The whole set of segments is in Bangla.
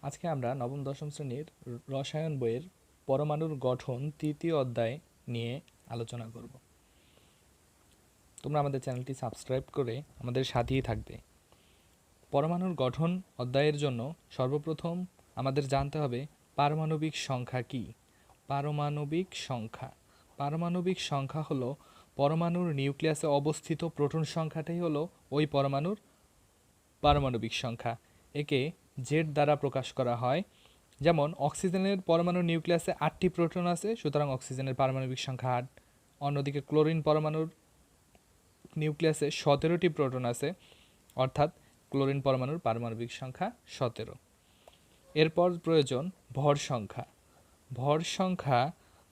আজকে আমরা নবম দশম শ্রেণীর রসায়ন বইয়ের পরমাণুর গঠন তৃতীয় অধ্যায় নিয়ে আলোচনা করব। তোমরা আমাদের চ্যানেলটি সাবস্ক্রাইব করে আমাদের সাথেই থাকবে। পরমাণুর গঠন অধ্যায়ের জন্য সর্বপ্রথম আমাদের জানতে হবে পারমাণবিক সংখ্যা কী। পারমাণবিক সংখ্যা পারমাণবিক সংখ্যা হলো পরমাণুর নিউক্লিয়াসে অবস্থিত প্রোটন সংখ্যাটাই হলো ওই পরমাণুর পারমাণবিক সংখ্যা। একে জেড দ্বারা প্রকাশ করা হয়। যেমন অক্সিজেনের পরমাণুর নিউক্লিয়াসে 8টি প্রোটন আছে, সুতরাং অক্সিজেনের পারমাণবিক সংখ্যা 8। অন্যদিকে ক্লোরিন পরমাণুর নিউক্লিয়াসে 17টি প্রোটন আছে, অর্থাৎ ক্লোরিন পরমাণুর পারমাণবিক সংখ্যা 17। এরপর প্রয়োজন ভর সংখ্যা। ভর সংখ্যা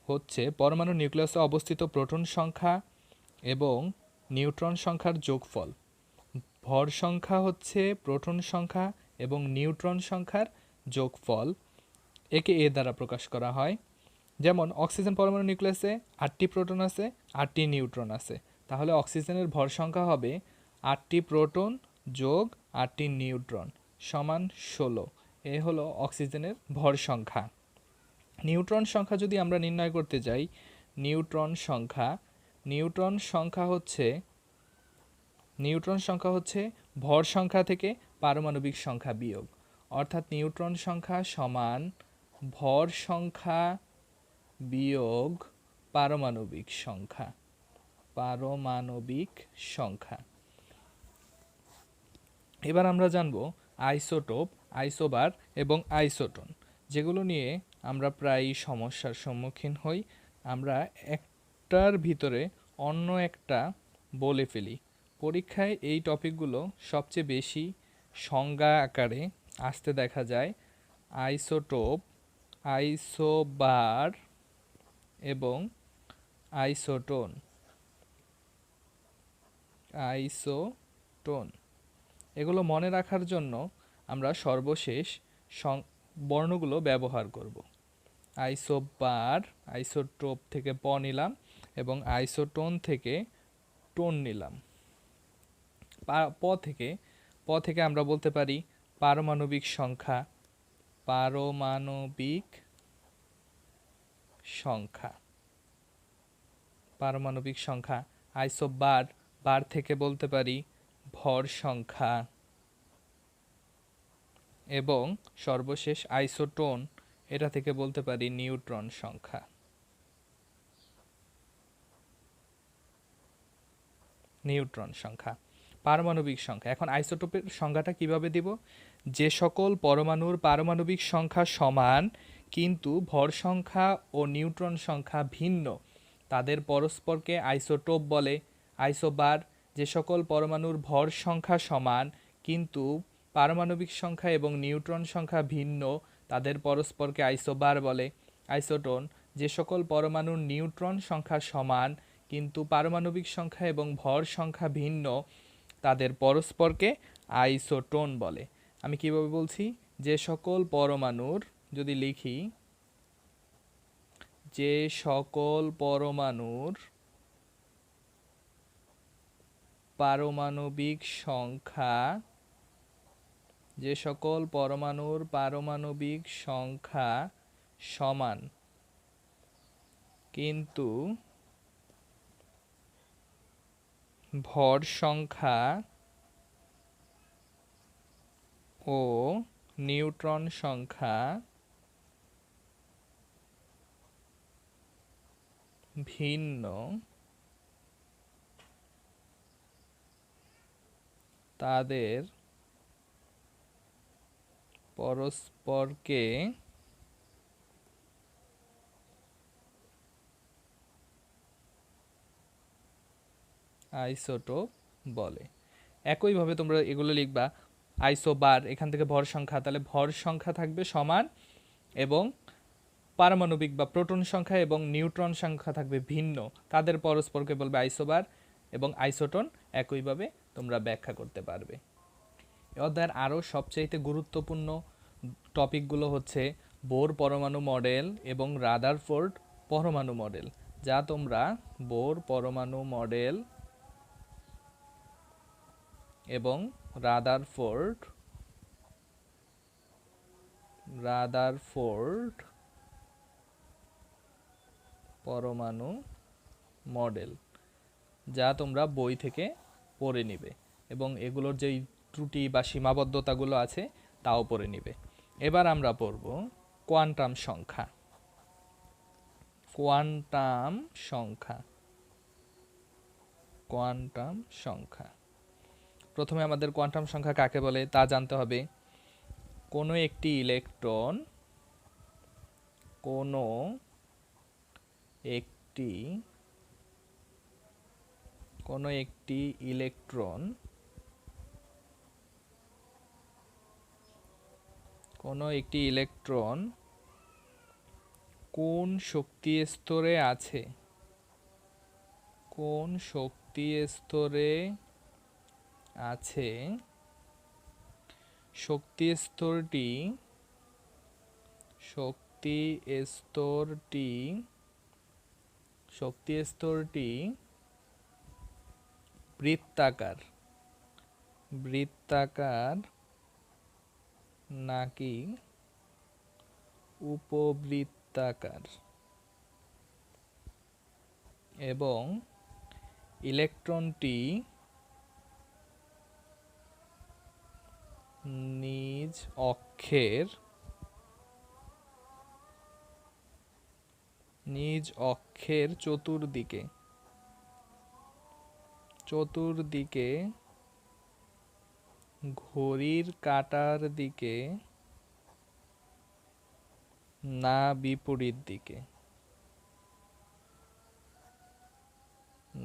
হচ্ছে পরমাণুর নিউক্লিয়াসে অবস্থিত প্রোটন সংখ্যা এবং নিউট্রন সংখ্যার যোগফল। ভর সংখ্যা হচ্ছে প্রোটন সংখ্যা এবং নিউট্রন সংখ্যার যোগফল। একে এ দ্বারা প্রকাশ করা হয়। যেমন অক্সিজেন পরমাণু নিউক্লিয়াসে 8টি প্রোটন আছে, 8টি নিউট্রন আছে, তাহলে অক্সিজেনের ভর সংখ্যা হবে 8টি প্রোটন যোগ 8টি নিউট্রন সমান 16। এ হলো অক্সিজেনের ভর সংখ্যা। নিউট্রন সংখ্যা যদি আমরা নির্ণয় করতে যাই, নিউট্রন সংখ্যা হচ্ছে ভর সংখ্যা থেকে পারমাণবিক সংখ্যা বিয়োগ, অর্থাৎ নিউট্রন সংখ্যা সমান ভর সংখ্যা বিয়োগ পারমাণবিক সংখ্যা। এবার আমরা জানব আইসোটোপ, আইসোবার এবং আইসোটোন, যেগুলো নিয়ে আমরা প্রায় সমস্যার সম্মুখীন হই। আমরা একটার ভিতরে অন্য একটা বলে ফেলি। পরীক্ষায় এই টপিকগুলো সবচেয়ে বেশি সংজ্ঞা আকারে আসতে দেখা যায়। আইসোটোপ, আইসোবার এবং আইসোটোন এগুলো মনে রাখার জন্য আমরা সর্বশেষ বর্ণগুলো ব্যবহার করব। আইসোবার, আইসোটোপ থেকে প নিলাম এবং আইসোটোন থেকে টোন নিলাম। প থেকে আমরা বলতে পারি পারমাণবিক সংখ্যা। আইসোবার, বার থেকে বলতে পারি ভর সংখ্যা এবং সর্বশেষ আইসোটোন, এটা থেকে বলতে পারি নিউট্রন সংখ্যা। পারমাণবিক সংখ্যা। এখন আইসোটোপের সংজ্ঞাটা কিভাবে দিব? যে সকল পরমাণুর পারমাণবিক সংখ্যা সমান কিন্তু ভর সংখ্যা ও নিউট্রন সংখ্যা ভিন্ন, তাদের পরস্পরকে আইসোটোপ বলে। আইসোবার, যে সকল পরমাণুর ভর সংখ্যা সমান কিন্তু পারমাণবিক সংখ্যা এবং নিউট্রন সংখ্যা ভিন্ন, তাদের পরস্পরকে আইসোবার বলে। আইসোটোন, যে সকল পরমাণুর নিউট্রন সংখ্যা সমান কিন্তু পারমাণবিক সংখ্যা এবং ভর সংখ্যা ভিন্ন, তাদের পরস্পরকে আইসোটোন বলে। আমি কিভাবে বলছি? যে সকল পরমাণুর, যদি লিখি, যে সকল পরমাণুর পারমাণবিক সংখ্যা সমান কিন্তু ভর সংখ্যা ও নিউট্রন সংখ্যা ভিন্ন, তাদের পরস্পরকে আইসোটোপ বলে। একইভাবে তোমরা এগুলো লিখবা। আইসোবার, এখান থেকে ভর সংখ্যা, তাহলে ভর সংখ্যা থাকবে সমান এবং পারমাণবিক বা প্রোটন সংখ্যা এবং নিউট্রন সংখ্যা থাকবে ভিন্ন, তাদের পরস্পরকে বলবে আইসোবার এবং আইসোটোন। একইভাবে তোমরা ব্যাখ্যা করতে পারবে। এই অধ্যায়ের আরও সবচাইতে গুরুত্বপূর্ণ টপিকগুলো হচ্ছে বোর পরমাণু মডেল এবং রাদারফোর্ড পরমাণু মডেল, যা তোমরা বোর পরমাণু মডেল এবং রাদারফোর্ড রাদারফোর্ড পরমাণু মডেল, যা তোমরা বই থেকে পড়ে নিবে এবং এগুলোর যেই ত্রুটি বা সীমাবদ্ধতাগুলো আছে তাও পড়ে নিবে। এবার আমরা পড়ব কোয়ান্টাম সংখ্যা। কোয়ান্টাম সংখ্যা, কোয়ান্টাম সংখ্যা। প্রথমে আমাদের কোয়ান্টাম সংখ্যা কাকে বলে তা জানতে হবে। কোনো একটি ইলেকট্রন, কোনো একটি ইলেকট্রন কোন শক্তি স্তরে আছে, কোন শক্তি স্তরে আছে, শক্তি স্তরটি বৃত্তাকার নাকি উপবৃত্তাকার, এবং ইলেকট্রনটি নিজ অক্ষের চতুর্দিকে ঘড়ির কাঁটার দিকে না বিপরীত দিকে,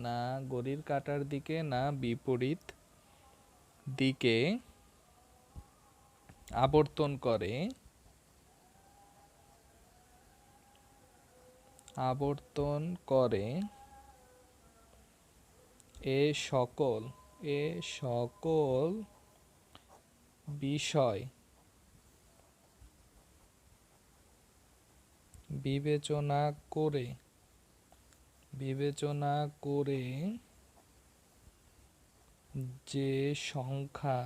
না ঘড়ির কাঁটার দিকে না বিপরীত দিকে আবর্তন করে এ সকল বিষয় বিবেচনা করে যে সংখ্যা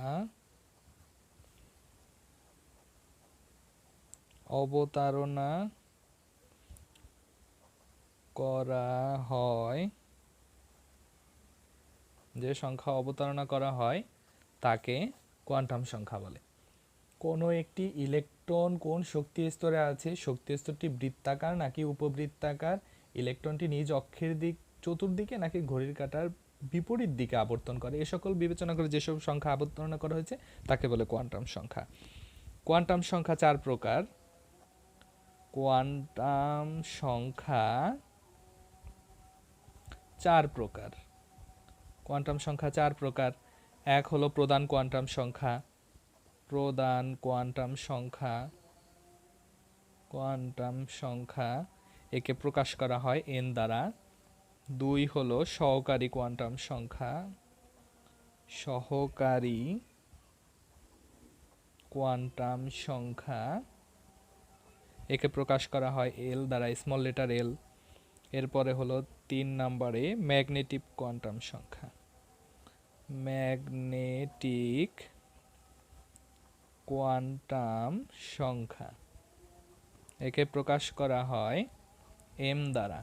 অবতারণা করা হয় তাকে কোয়ান্টাম সংখ্যা বলে। কোনো একটি ইলেকট্রন কোন শক্তি স্তরে আছে, শক্তি স্তরটি বৃত্তাকার নাকি উপবৃত্তাকার, ইলেকট্রনটি নিজ অক্ষের চতুর্দিকে নাকি ঘড়ির কাঁটার বিপরীত দিকে আবর্তন করে, এ সকল বিবেচনা করে যেসব সংখ্যা আবর্তন করা হয়েছে তাকে বলে কোয়ান্টাম সংখ্যা। কোয়ান্টাম সংখ্যা 4 প্রকার। কোয়ান্টাম সংখ্যা 4 প্রকার। এক হলো প্রধান কোয়ান্টাম সংখ্যা, একে প্রকাশ করা হয় n দ্বারা। 2 হলো সহকারী কোয়ান্টাম সংখ্যা, একে প্রকাশ করা হয় l দ্বারা, স্মল লেটার l। এরপরে হলো 3 নম্বরে ম্যাগনেটিক কোয়ান্টাম সংখ্যা, একে প্রকাশ করা হয় m দ্বারা।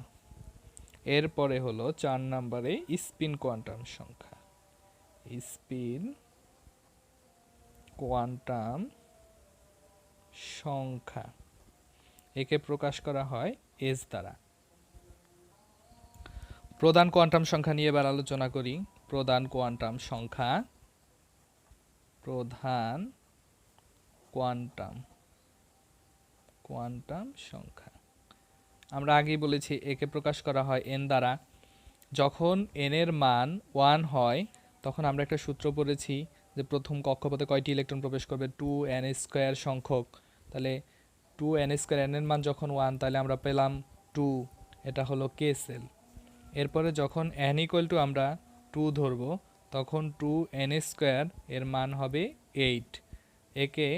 এরপরে হলো 4 নম্বরে স্পিন কোয়ান্টাম সংখ্যা, একে প্রকাশ করা হয় s দ্বারা। প্রধান কোয়ান্টাম সংখ্যা নিয়ে এবার আলোচনা করি। প্রধান কোয়ান্টাম সংখ্যা আমরা আগেই বলেছি একে প্রকাশ করা হয় n দ্বারা। যখন n এর মান 1 হয় তখন আমরা একটা সূত্র পড়েছি যে প্রথম কক্ষপথে কয়টি ইলেকট্রন প্রবেশ করবে, 2n² সংখ্যক। তাহলে 2n², n এর মান যখন 1 তাহলে আমরা পেলাম 2, এটা হলো k সেল। এরপরে যখন n = আমরা 2 ধরব তখন 2n² এর মান হবে 8, একে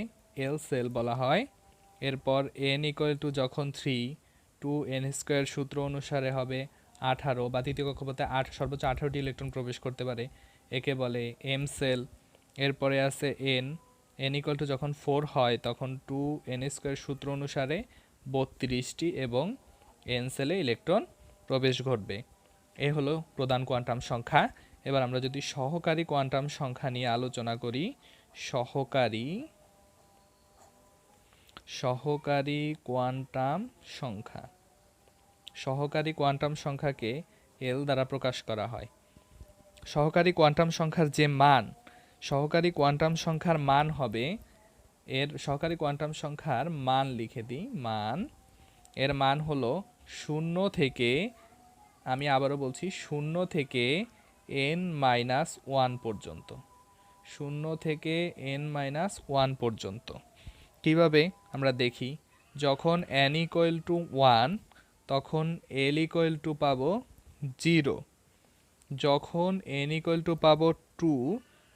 l সেল বলা হয়। এরপর n = যখন 3, 2n² সূত্র অনুসারে হবে 18, বা তৃতীয় কক্ষপথে সর্বোচ্চ 18টি ইলেকট্রন প্রবেশ করতে পারে, একে বলে m সেল। এরপরে আছে n, n ইকুয়াল টু যখন 4 হয় তখন 2n স্কয়ার সূত্র অনুসারে 32টি এবং n সেলে ইলেকট্রন প্রবেশ ঘটবে। এ হলো প্রধান কোয়ান্টাম সংখ্যা। এবার আমরা যদি সহকারী কোয়ান্টাম সংখ্যা নিয়ে আলোচনা করি, সহকারী কোয়ান্টাম সংখ্যা, সহকারী কোয়ান্টাম সংখ্যাকে এল দ্বারা প্রকাশ করা হয়। সহকারী কোয়ান্টাম সংখ্যার যে মান, সহকারী কোয়ান্টাম সংখ্যার মান হবে, সহকারী কোয়ান্টাম সংখ্যার মান লিখে দিই, এর মান হলো 0 থেকে, আমি আবারও বলছি, 0 থেকে n-1 পর্যন্ত, 0 থেকে n-1 পর্যন্ত। কিভাবে আমরা দেখি, যখন n ইকুয়াল টু 1 তখন l ইকুয়াল টু পাবো 0, যখন n ইকুয়াল টু পাবো 2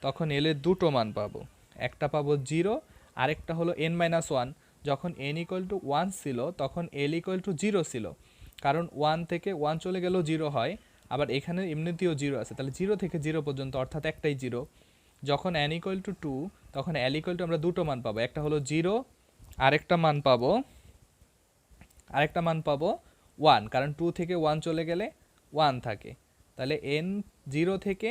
তখন l এর দুটো মান পাবো, একটা পাবো 0, আরেকটা হলো n-1। যখন n ইকুয়াল টু 1 ছিল তখন l ইকুয়াল টু 0 ছিল, কারণ 1 থেকে 1 চলে গেলেও 0 হয়, আবার এখানে এমনিতেও 0 আছে, তাহলে 0 থেকে 0 পর্যন্ত অর্থাৎ একটাই 0। যখন n ইকুয়াল টু 2 তখন l ইকুয়াল টু আমরা দুটো মান পাবো, একটা হলো 0, আরেকটা মান পাবো 1, কারণ 2 থেকে 1 চলে গেলে 1 থাকে। তাহলে n 0 থেকে,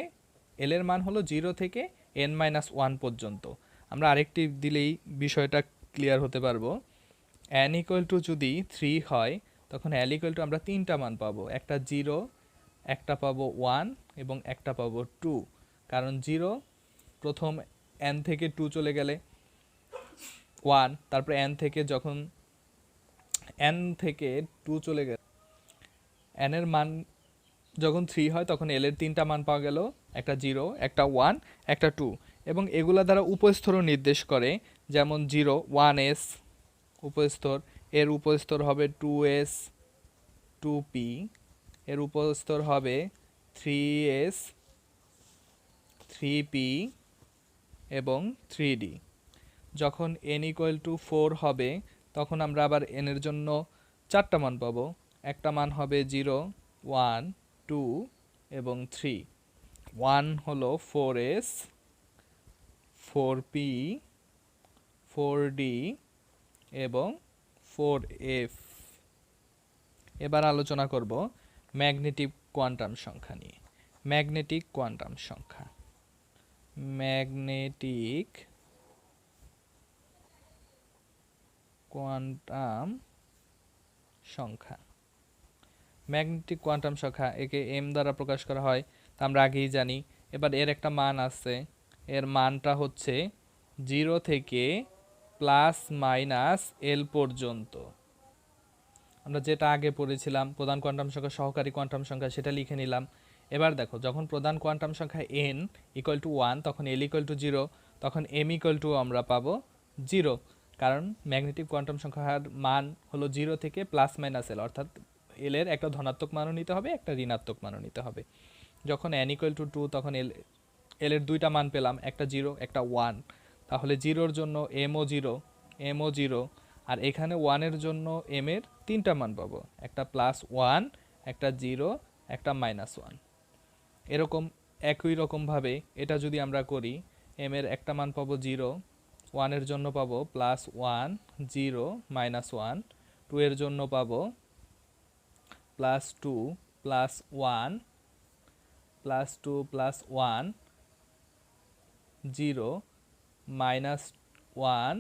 l এর মান হলো 0 থেকে n-1 পর্যন্ত। আমরা আরেকটি দিলেই বিষয়টা ক্লিয়ার হতে পারবো। n ইকুয়াল টু যদি 3 হয় তখন l ইকুয়াল টু আমরা তিনটা মান পাবো, একটা 0, একটা পাবো 1 এবং একটা পাবো 2, কারণ 0 প্রথম n থেকে 2 চলে গেলে 1, তারপর n থেকে 2 চলে গেলে n এর মান যখন 3 হয় তখন l এর তিনটা মান পাওয়া গেল, একটা 0, একটা 1, একটা 2, এবং এগুলা দ্বারা উপস্তর নির্দেশ করে, যেমন 0 1s উপস্তর, এর উপস্তর হবে 2s 2p, এর উপস্তর হবে 3s 3p এবং 3d। যখন n ইকুয়াল টু 4 হবে তখন আমরা আবার n এর জন্য চারটা মান পাবো, একটা মান হবে 0 1 2 এবং 3। 1 হলো 4s 4p 4d এবং 4f। এবার আলোচনা করব ম্যাগনেটিক কোয়ান্টাম সংখ্যা নিয়ে। ম্যাগনেটিক কোয়ান্টাম সংখ্যা, ম্যাগনেটিক কোয়ান্টাম সংখ্যা, ম্যাগনেটিক কোয়ান্টাম সংখ্যা একে m দ্বারা প্রকাশ করা হয়, তা আমরা আগেই জানি। এবার এর একটা মান আছে, এর মানটা হচ্ছে 0 থেকে +-l পর্যন্ত। আমরা যেটা আগে পড়েছিলাম প্রধান কোয়ান্টাম সংখ্যা, সহকারী কোয়ান্টাম সংখ্যা, সেটা লিখে নিলাম। এবার দেখো, যখন প্রধান কোয়ান্টাম সংখ্যা n ইকুয়াল টু 1 তখন l ইকুয়াল টু 0, তখন m ইকুয়াল টু আমরা পাবো 0, কারণ ম্যাগনেটিক কোয়ান্টাম সংখ্যার মান হলো 0 থেকে +-l, অর্থাৎ l এর একটা ধনাত্মক মানও নিতে হবে, একটা ঋণাত্মক মানও নিতে হবে। যখন n ইকুয়াল টু 2 তখন l এর দুইটা মান পেলাম, একটা 0 একটা 1, তাহলে 0-র জন্য m ও 0, আর এখানে 1 এর জন্য m এর তিনটা মান পাবো, একটা +1, একটা 0, একটা -1। এরকম একই রকমভাবে এটা যদি আমরা করি, m এর একটা মান পাবো 0, 1 এর জন্য পাবো +1 0 -1, 2 এর জন্য পাবো +2 +1 +2 +1 0 -1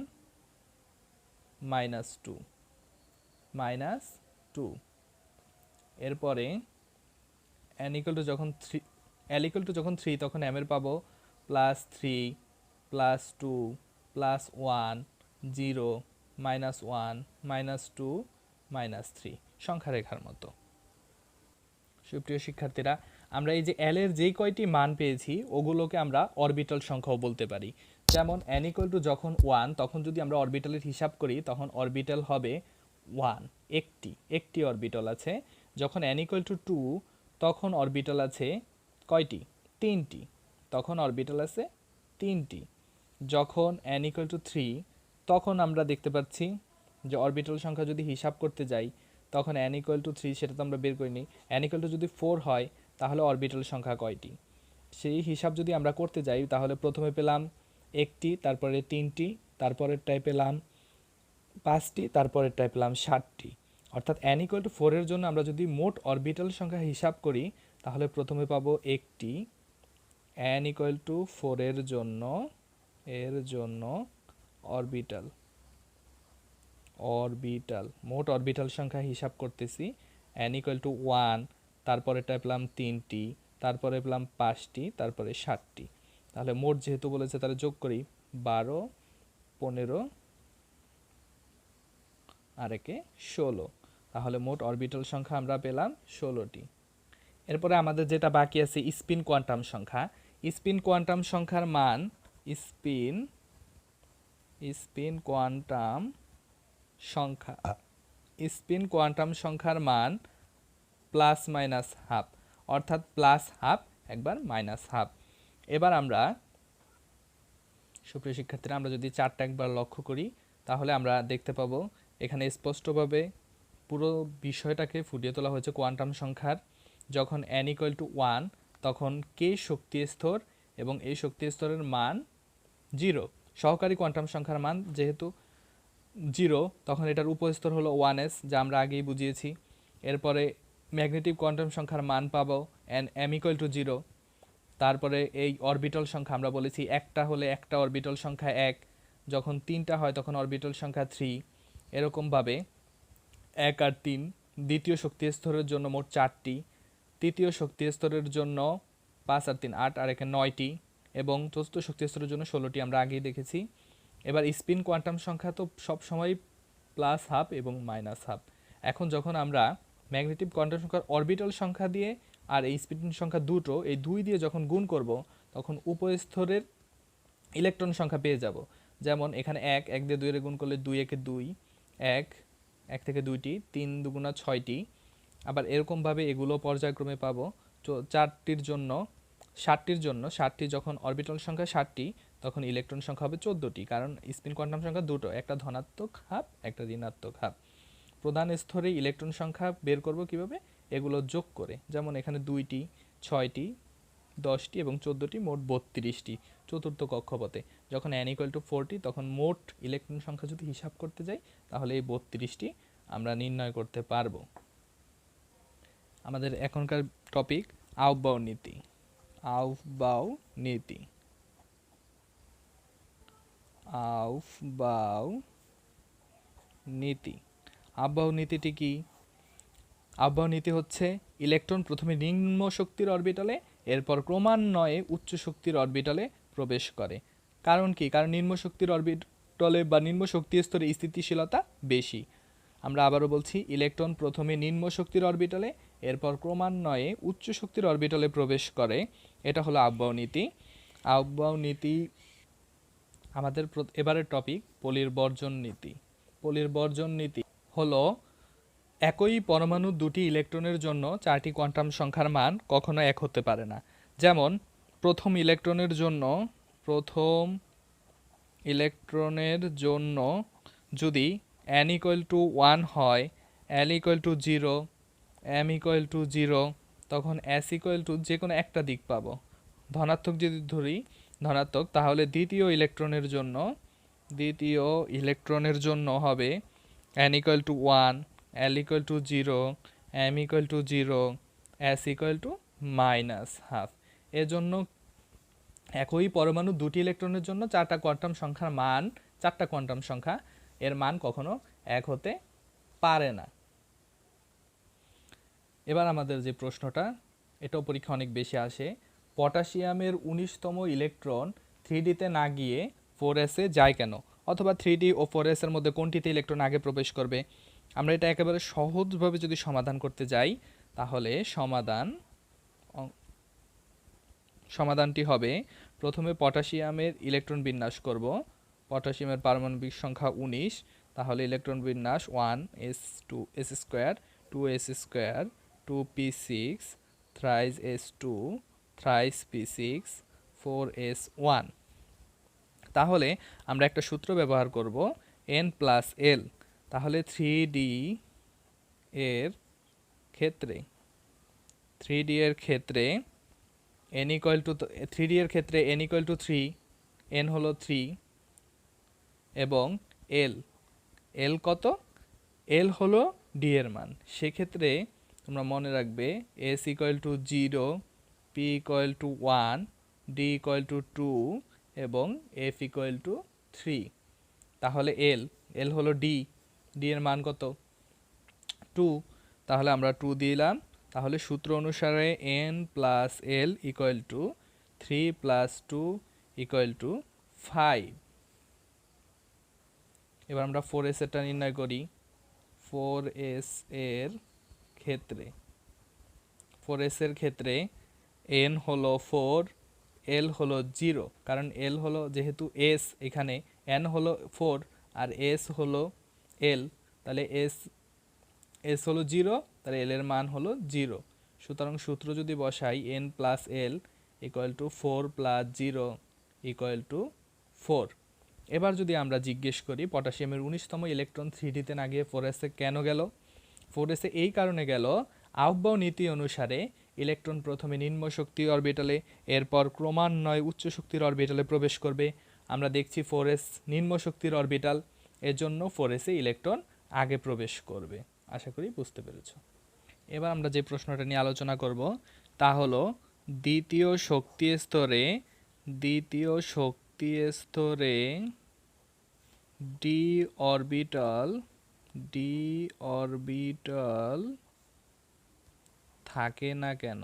-2 -2। এরপরে n ইকুয়াল টু যখন 3, l ইকুয়াল টু যখন 3 তখন m এর পাবো +3 +2 +1 0 -1 -2 -3, সংখ্যা রেখার মতো। সুপ্রিয় শিক্ষার্থীরা, আমরা এই যে l এর যেই কয়টি মান পেয়েছি ওগুলোকে আমরা অরবিটাল সংখ্যাও বলতে পারি। যেমন n ইকুয়াল টু যখন 1 তখন যদি আমরা অরবিটালের হিসাব করি তখন অরবিটাল হবে 1, একটি অরবিটাল আছে। যখন n ইকুয়াল টু 2 তখন অরবিটাল আছে কয়টি? 3টি, তখন অরবিটাল আছে 3টি। যখন n ইকুয়াল টু 3 তখন আমরা দেখতে পাচ্ছি যে অরবিটাল সংখ্যা যদি হিসাব করতে যাই তখন n ইকুয়াল টু 3, সেটা তো আমরা বের করিনি। n ইকুয়াল টু যদি 4 হয় তাহলে অরবিটাল সংখ্যা কয়টি, সেই হিসাব যদি আমরা করতে যাই তাহলে প্রথমে পেলাম একটি, তারপরে তিনটি, তারপরেরটায় পেলাম 5টি, তারপরেরটায় পেলাম 7টি। অর্থাৎ n = 4 এর জন্য আমরা যদি মোট অরবিটাল সংখ্যা হিসাব করি তাহলে প্রথমে পাবো একটি, n = 4 এর জন্য অরবিটাল মোট অরবিটাল সংখ্যা হিসাব করতেছি, n = 1, তারপরেরটায় পেলাম 3টি, তারপরে পেলাম 5টি, তারপরে 7টি। তাহলে মোট যেহেতু বলেছে তাহলে যোগ করি 12, 15 আর একে 16। তাহলে মোট অরবিটাল সংখ্যা আমরা পেলাম 16টি। এরপরে আমাদের যেটা বাকি আছে স্পিন কোয়ান্টাম সংখ্যা। স্পিন কোয়ান্টাম সংখ্যার মান স্পিন কোয়ান্টাম সংখ্যার মান প্লাস মাইনাস হাফ, অর্থাৎ প্লাস হাফ একবার মাইনাস হাফ। এবার আমরা সুপ্রিয় শিক্ষার্থীরা আমরা যদি চারটা একবার লক্ষ্য করি তাহলে আমরা দেখতে পাবো এখানে স্পষ্টভাবে পুরো বিষয়টাকে ফুটিয়ে তোলা হয়েছে কোয়ান্টাম সংখ্যার। যখন n = 1 তখন k শক্তি স্তর এবং এই শক্তি স্তরের মান 0। সহকারী কোয়ান্টাম সংখ্যার মান যেহেতু 0 তখন এটার উপস্তর হলো 1s, যা আমরা আগেই বুঝিয়েছি। এরপরে ম্যাগনেটিক কোয়ান্টাম সংখ্যার মান পাবো m = 0। তারপরে এই অরবিটাল সংখ্যা আমরা বলেছি একটা হলে একটা অরবিটাল সংখ্যা 1, যখন 3টা হয় তখন অরবিটাল সংখ্যা 3। এরকমভাবে 1 আর 3 দ্বিতীয় শক্তি স্তরের জন্য মোট 4টি, তৃতীয় শক্তি স্তরের জন্য 5 আর 3 8 আর একে 9টি এবং চতুর্থ শক্তি স্তরের জন্য 16টি আমরা আগেই দেখেছি। এবার স্পিন কোয়ান্টাম সংখ্যা তো সবসময় প্লাস হাফ এবং মাইনাস হাফ। এখন যখন আমরা ম্যাগনেটিক কোয়ান্টাম সংখ্যার অরবিটাল সংখ্যা দিয়ে আর এই স্পিন সংখ্যা দুটো, এই দুই দিয়ে যখন গুণ করব তখন উপস্তরের ইলেকট্রন সংখ্যা পেয়ে যাব। যেমন এখানে 1 দিয়ে 2 এর গুণ করলে 2 একে 2, 1 থেকে 2টি, 3 দুগুণা 6টি। আবার এরকমভাবে এগুলো পর্যায়ক্রমে পাবো। 4টির জন্য 7টি যখন অরবিটাল সংখ্যা 7টি তখন ইলেকট্রন সংখ্যা হবে 14টি, কারণ স্পিন কোয়ান্টাম সংখ্যা দুটো, একটা ধনাত্মক হাফ একটা ঋণাত্মক হাফ। প্রধান স্তরে ইলেকট্রন সংখ্যা বের করব কিভাবে, এগুলো যোগ করে। যেমন এখানে 2টি, 6টি, 10টি এবং 14টি, মোট 32টি চতুর্থ কক্ষপথে। যখন n = 40 তখন মোট ইলেকট্রন সংখ্যা যদি হিসাব করতে যাই তাহলে এই 32টি আমরা নির্ণয় করতে পারবো। আমাদের এখনকার টপিক আউফবাউ নীতি। আউফবাউ নীতিটি কি? আউফবাউ নীতি হচ্ছে ইলেকট্রন প্রথমে নিম্ন শক্তির অরবিটালে এরপর ক্রমান্বয়ে উচ্চ শক্তির অরবিটালে প্রবেশ করে। কারণ কি? কারণ নিম্ন শক্তির অরবিটালে বা নিম্ন শক্তি স্তরে স্থিতিশীলতা বেশি। আমরা আবারও বলছি, ইলেকট্রন প্রথমে নিম্ন শক্তির অরবিটালে এরপর ক্রমান্বয়ে উচ্চ শক্তির অরবিটালে প্রবেশ করে। এটা হলো আউফবাউ নীতি। আউফবাউ নীতি আমাদের এবারের টপিক পলির বর্জন নীতি হলো একই পরমাণুর দুটি ইলেকট্রনের জন্য 4টি কোয়ান্টাম সংখ্যার মান কখনো এক হতে পারে না। যেমন প্রথম ইলেকট্রনের জন্য যদি n = 1 হয়, l = 0, m = 0, তখন s = যে কোনো একটা দিক পাবো। ধনাত্মক যদি ধরি ধনাত্মক, তাহলে দ্বিতীয় ইলেকট্রনের জন্য হবে n = 1, l = 0, m = 0, s = -half. এজন্য একই পরমাণু দুটি ইলেকট্রনের জন্য 4টা কোয়ান্টাম সংখ্যা এর মান কখনো এক হতে পারে না। এবার আমাদের যে প্রশ্নটা, এটাও পরীক্ষা অনেক বেশি আসে। পটাশিয়ামের 19তম ইলেকট্রন 3D-তে না গিয়ে 4s-এ যায় কেন? অথবা 3D ও 4s এর মধ্যে কোনটিতে ইলেকট্রন আগে প্রবেশ করবে? আমরা এটা একেবারে সহজভাবে যদি সমাধান করতে যাই তাহলে সমাধানটি হবে, প্রথমে পটাশিয়ামের ইলেকট্রন বিন্যাস করব। পটাশিয়ামের পারমাণবিক সংখ্যা 19, তাহলে ইলেকট্রন বিন্যাস 1s2 2s2 2p6 thrice-s2 thrice-p6 4s1। তাহলে আমরা একটা সূত্র ব্যবহার করব n + l। তাহলে 3D এর ক্ষেত্রে n = 3, n হলো 3 এবং l l কত? l হলো d এর মান। সেক্ষেত্রে তোমরা মনে রাখবে s equal to 0, p equal to 1, d equal to 2 এবং f ইকুয়াল টু 3। তাহলে l হলো d এর মান কত? 2। তাহলে আমরা 2 দিলাম। তাহলে সূত্র অনুসারে n plus l equal to 3 plus 2 equal to 5। এবার আমরা 4s এরটা নির্ণয় করি। 4s এর ক্ষেত্রে 4s এর ক্ষেত্রে n হলো 4, l হলো 0, কারণ l হলো যেহেতু s, এখানে n হলো 4 আর s হলো l, তাহলে s হলো 0, তাহলে l এর মান হলো 0। সুতরাং সূত্র যদি বসাই n plus l equal to 4 plus 0 equal to 4। এবার যদি আমরা জিজ্ঞেস করি পটাশিয়ামের 19তম ইলেকট্রন 3d তে না গিয়ে 4s এ কেন গেল? 4s এ এই কারণে গেল, আউফবাউ নীতি অনুসারে ইলেকট্রন প্রথমে নিম্ন শক্তি অরবিটালে, এরপর ক্রমান্বয়ে উচ্চ শক্তির অরবিটালে প্রবেশ করবে। আমরা দেখছি 4s নিম্ন শক্তির অরবিটাল, এর জন্য 4s এ ইলেকট্রন আগে প্রবেশ করবে। আশা করি বুঝতে পেরেছো। এবার আমরা যে প্রশ্নটা নিয়ে আলোচনা করব তা হলো দ্বিতীয় শক্তি স্তরে ডি অরবিটাল থাকে না কেন?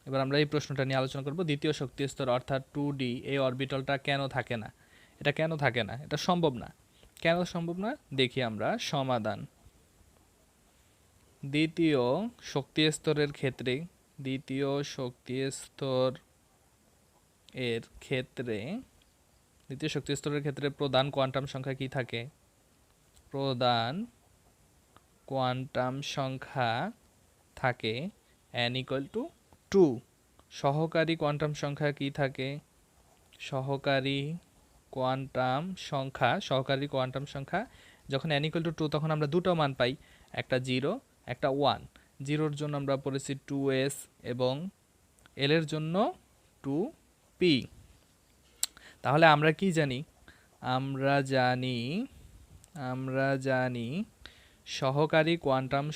এবার আমরা এই প্রশ্নটা নিয়ে আলোচনা করব। দ্বিতীয় শক্তি স্তর অর্থাৎ 2d এই অরবিটালটা কেন থাকে না? এটা কেন থাকে না? এটা সম্ভব না। কেন সম্ভব না দেখি আমরা সমাধান। দ্বিতীয় শক্তি স্তরের ক্ষেত্রে প্রধান কোয়ান্টাম সংখ্যা কি থাকে? প্রধান কোয়ান্টাম সংখ্যা থাকে n ইকুয়াল টু 2। সহকারী কোয়ান্টাম সংখ্যা কি থাকে? সহকারী কোয়ান্টাম সংখ্যা যখন n ইকুয়াল টু 2 তখন আমরা দুটো মান পাই, একটা 0 একটা 1। 0-র জন্য আমরা পড়েছি 2s এবং l এর জন্য 2p। তাহলে আমরা কি জানি? আমরা জানি সহকারী কোয়ান্টাম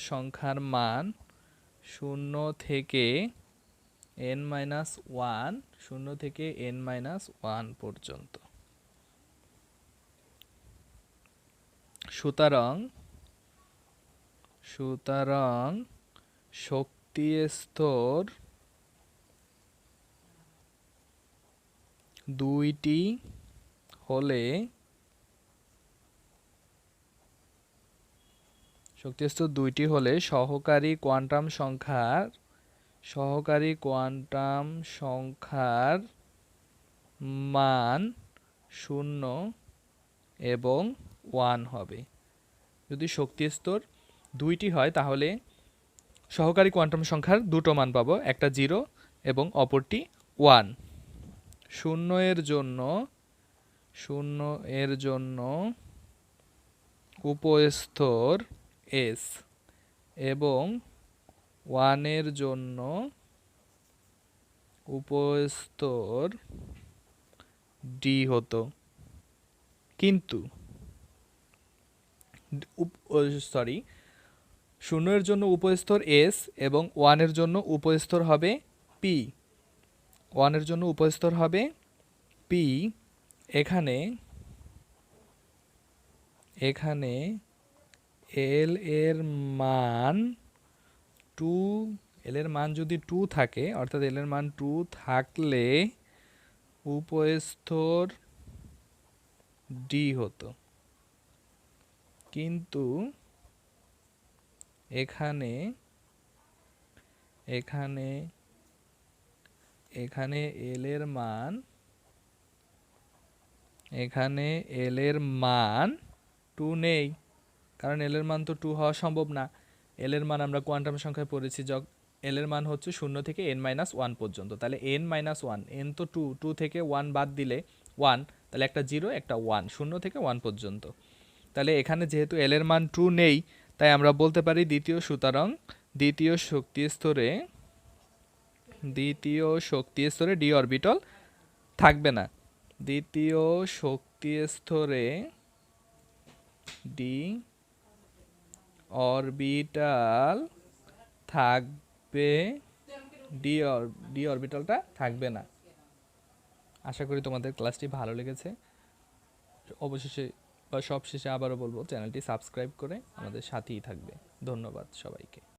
সংখ্যার মান 0 থেকে n-1 পর্যন্ত। সুতরাং শক্তি স্তর দুইটি হলে সহকারী কোয়ান্টাম সংখ্যার মান 0 এবং 1 হবে। যদি শক্তি স্তর দুইটি হয় তাহলে সহকারী কোয়ান্টাম সংখ্যার দুটো মান পাবো, একটা 0 এবং অপরটি 1। 0 এর জন্য উপস্তর s এবং 1 এর জন্য উপস্তর d হতো। কিন্তু 0 এর জন্য উপস্তর s এবং 1 এর জন্য উপস্তর হবে p। 1 এর জন্য উপস্তর হবে p। এখানে l এর মান 2, l এর মান যদি 2 থাকে, অর্থাৎ l এর মান 2 থাকলে উপস্তর d হতো। কিন্তু এখানে l এর মান 2 নেই, কারণ l এর মান তো 2 হওয়া সম্ভব না। l এর মান আমরা কোয়ান্টাম সংখ্যায় পড়েছি, l এর মান হচ্ছে 0 থেকে n-1 পর্যন্ত। তাহলে n-1, n তো 2 থেকে 1 বাদ দিলে ওয়ান, তাহলে একটা জিরো একটা ওয়ান, শূন্য থেকে ওয়ান পর্যন্ত। তাহলে এখানে যেহেতু এল এর মান টু নেই, তাই আমরা বলতে পারি সুতরাং দ্বিতীয় শক্তি স্তরে ডি অরবিটাল থাকবে না। দ্বিতীয় শক্তি স্তরে ডি অরবিটাল থাকবে, ডি অরবিটালটা থাকবে না। আশা করি তোমাদের ক্লাসটি ভালো লেগেছে। অবশেষে বা সবশেষে আবারও বলবো, চ্যানেলটি সাবস্ক্রাইব করে আমাদের সাথেই থাকবে। ধন্যবাদ সবাইকে।